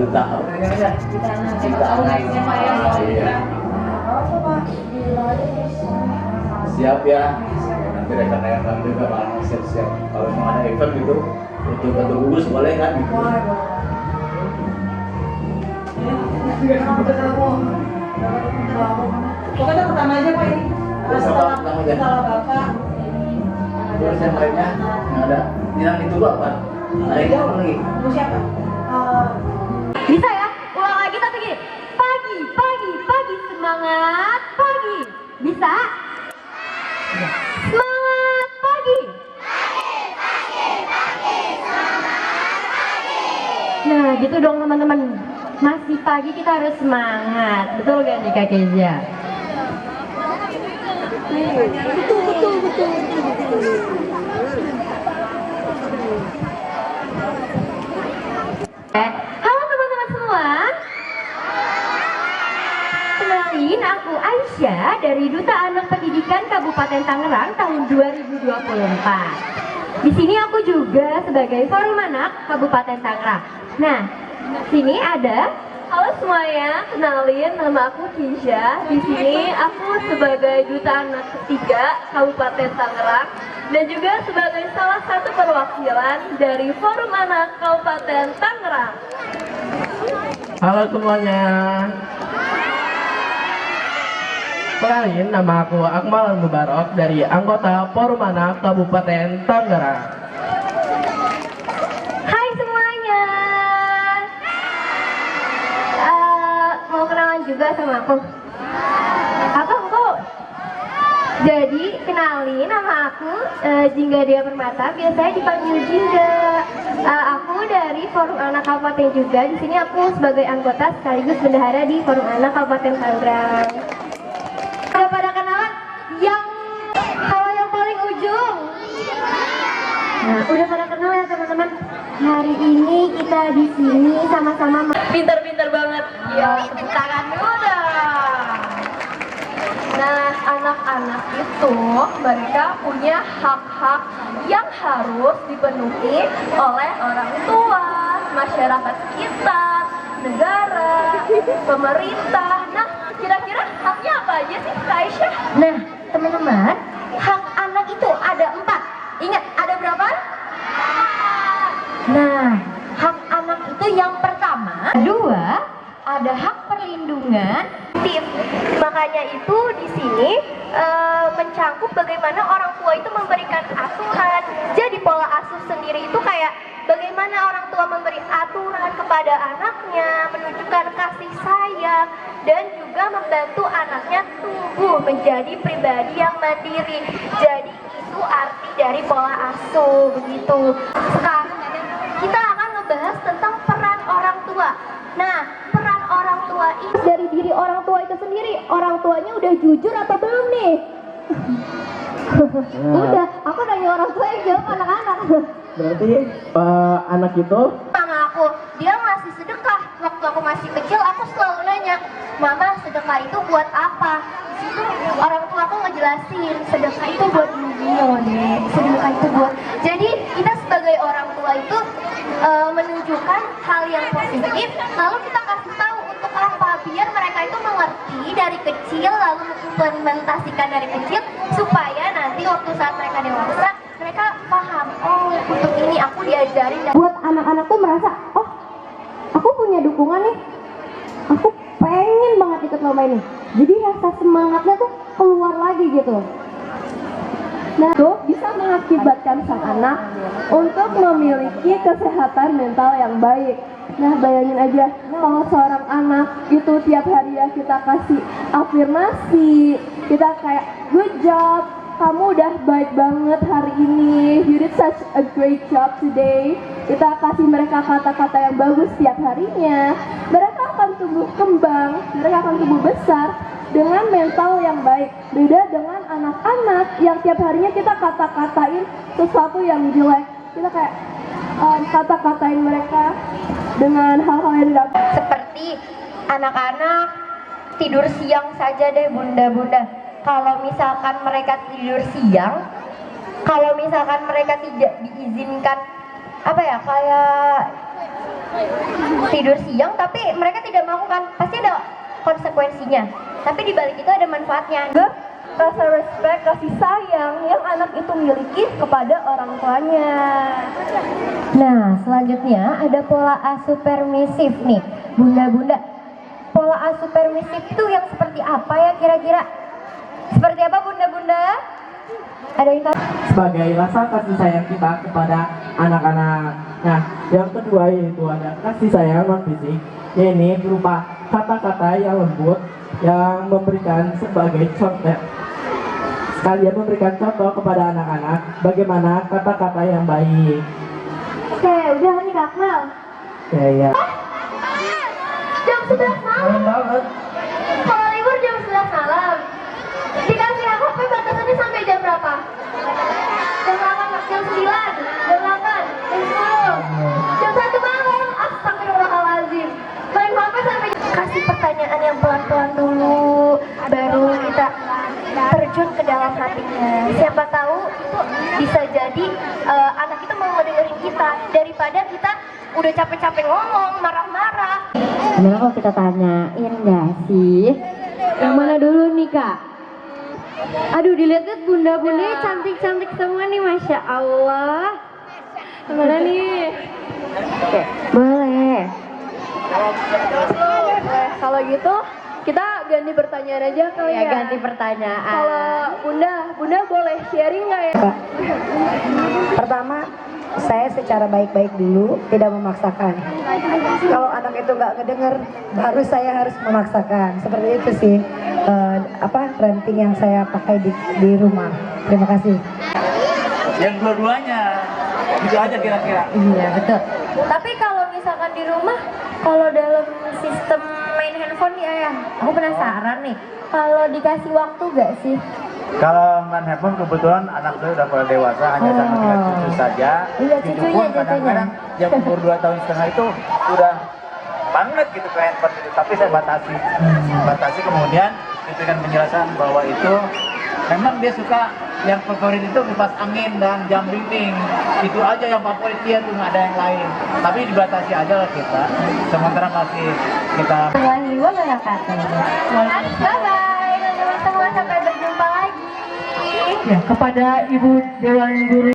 duta apa namanya? Cipta anak. Iya. Siap ya. Nanti rekan-rekan kami juga bakal siap-siap. Kalau mau ada event gitu, untuk gugus boleh kan? Pokoknya pertama aja Pak ini. Salah Bapak. Terus yang lainnya yang ada bilang itu doang Pak. Ada yang apa lagi? Itu siapa? Bisa ya? Ulang lagi tapi gini. Pagi, pagi, pagi, semangat pagi. Bisa? Semangat pagi. Nah, gitu dong teman-teman. Masih pagi kita harus semangat. Betul gak nih Kak Kezia? Betul. Halo teman-teman semua. Kenalin, aku Aisyah dari Duta Anak Pendidikan Kabupaten Tangerang tahun 2024. Di sini aku juga sebagai Forum Anak Kabupaten Tangerang. Nah, sini ada. Halo semuanya, kenalin nama aku Kisha. Di sini aku sebagai Duta Anak ketiga Kabupaten Tangerang dan juga sebagai salah satu perwakilan dari Forum Anak Kabupaten Tangerang. Halo semuanya. Kenalin, nama aku Akmal Mubarok dari anggota Forum Anak Kabupaten Tangerang. Hai semuanya. Mau kenalan juga sama aku? Apa engkau? Jadi kenalin, nama aku Jingga Dia Permata, biasanya dipanggil Jingga. Aku dari Forum Anak Kabupaten juga. Di sini aku sebagai anggota sekaligus bendahara di Forum Anak Kabupaten Tangerang. Udah pada kenalan? Kalau yang paling ujung. Nah, udah pada kenal ya teman-teman. Hari ini kita di sini sama-sama pintar-pintar banget. Ya, tepuk tangan dulu dong. Nah, anak-anak itu mereka punya hak-hak yang harus dipenuhi oleh orang tua, masyarakat sekitar, negara, pemerintah. Nah, kira-kira haknya apa aja sih, Kak Aisyah? Nah, teman-teman, hak anak itu ada 4. Ingat, ada berapa? Nah, hak anak itu yang pertama. Kedua, ada hak perlindungan. Makanya itu di sini mencakup bagaimana orang tua itu memberikan asuhan. Jadi pola asuh sendiri itu kayak bagaimana orang tua memberi aturan kepada anaknya, menunjukkan kasih sayang, dan juga membantu anaknya tumbuh menjadi pribadi yang mandiri. Jadi itu arti dari pola asuh begitu. Sekarang kita akan ngebahas tentang peran orang tua. Nah, peran orang tua ini dari diri orang tua itu sendiri. Orang tuanya udah jujur atau belum nih? Udah, aku nanya orang tua yang jawab anak-anak. Berarti anak itu Sama aku, dia ngasih sedekah. Waktu aku masih kecil, aku selalu nanya, Mama, sedekah itu buat apa? Di situ orang tua aku ngejelasin, sedekah itu buat dunia, deh. Sedekah itu buat. Jadi kita sebagai orang tua itu menunjukkan hal yang positif, lalu kita kasih tahu untuk apa, biar mereka itu mengerti dari kecil, lalu mengimplementasikan dari kecil, supaya nanti waktu saat mereka dewasa, mereka paham, oh untuk ini aku diajarin. Buat anak-anak tuh merasa, oh aku punya dukungan nih, aku pengen banget ikut lomba ini. Jadi rasa semangatnya tuh keluar lagi gitu. Nah, itu bisa mengakibatkan sang anak untuk memiliki kesehatan mental yang baik. Nah, bayangin aja kalau seorang anak itu tiap hari ya kita kasih afirmasi, kita kayak good job, kamu udah baik banget hari ini, you did such a great job today. Kita kasih mereka kata-kata yang bagus setiap harinya, mereka akan tumbuh kembang, mereka akan tumbuh besar dengan mental yang baik. Beda dengan anak-anak yang tiap harinya kita kata-katain sesuatu yang jelek. Kita kayak kata-katain mereka dengan hal-hal yang tidak. Seperti anak-anak tidur siang saja deh bunda-bunda. Kalau misalkan mereka tidur siang, kalau misalkan mereka tidak diizinkan, apa ya, kayak tidur siang tapi mereka tidak melakukan, pasti ada konsekuensinya. Tapi di balik itu ada manfaatnya. Rasa respect, kasih sayang yang anak itu miliki kepada orang tuanya. Nah, selanjutnya ada pola asuh permisif nih, bunda-bunda. Pola asuh permisif itu yang seperti apa ya kira-kira? Seperti apa bunda-bunda? Ada yang tahu? Sebagai rasa kasih sayang kita kepada anak-anak. Nah, yang kedua yaitu ada kasih sayang non fisik, yaitu berupa kata-kata yang lembut yang memberikan sebagai contoh. Sekalian memberikan contoh kepada anak-anak bagaimana kata-kata yang baik. Oke, udah nih Kak Akmal. Ya. Jam 11 malam. Banget. Kalau libur jam 11 malam. Dikasih HP batasannya sampai jam berapa? Jam 8, jam 9, jam 8, jam 10, jam 1 malam. Astagfirullahaladzim. Main HP sampai kasih pertanyaan yang pelan-pelan dulu, baru kita terjun ke dalam hatinya. Siapa tahu itu bisa jadi anak itu mau ngedengerin kita daripada kita udah capek-capek ngomong, marah-marah. Gimana kalau kita tanyain nggak sih? Yang mana dulu nih Kak? Aduh dilihat-lihat bunda-bundanya cantik-cantik semua nih, Masya Allah. Yang mana nih? Oke, boleh. Kalau gitu kita ganti pertanyaan aja kali ya. Ganti pertanyaan. Kalau bunda boleh sharing nggak ya? Pertama, saya secara baik-baik dulu, tidak memaksakan. Kalau anak itu nggak ngedenger, baru saya harus memaksakan. Seperti itu sih, parenting yang saya pakai di rumah. Terima kasih. Yang dua-duanya, itu aja kira-kira. Iya betul. Tapi kalau misalkan di rumah, kalau dalam sistem main handphone nih ayah, aku penasaran nih. Kalau dikasih waktu gak sih? Kalau main handphone kebetulan anak saya udah pada dewasa, hanya sama tinggal cucu saja. Iya, Cucu cucunya, pun kadang-kadang yang umur 2 tahun setengah itu udah banget gitu ke handphone itu. Tapi saya batasi kemudian diberikan penjelasan bahwa itu memang dia suka yang favorit itu kipas angin dan jam dinding. Itu aja yang favorit dia tuh, nggak ada yang lain. Tapi dibatasi aja lah kita. Sementara masih kita. Gua gak kata. Bye-bye, teman-teman semua, sampai berjumpa lagi. Ya, kepada Ibu Dewan Guru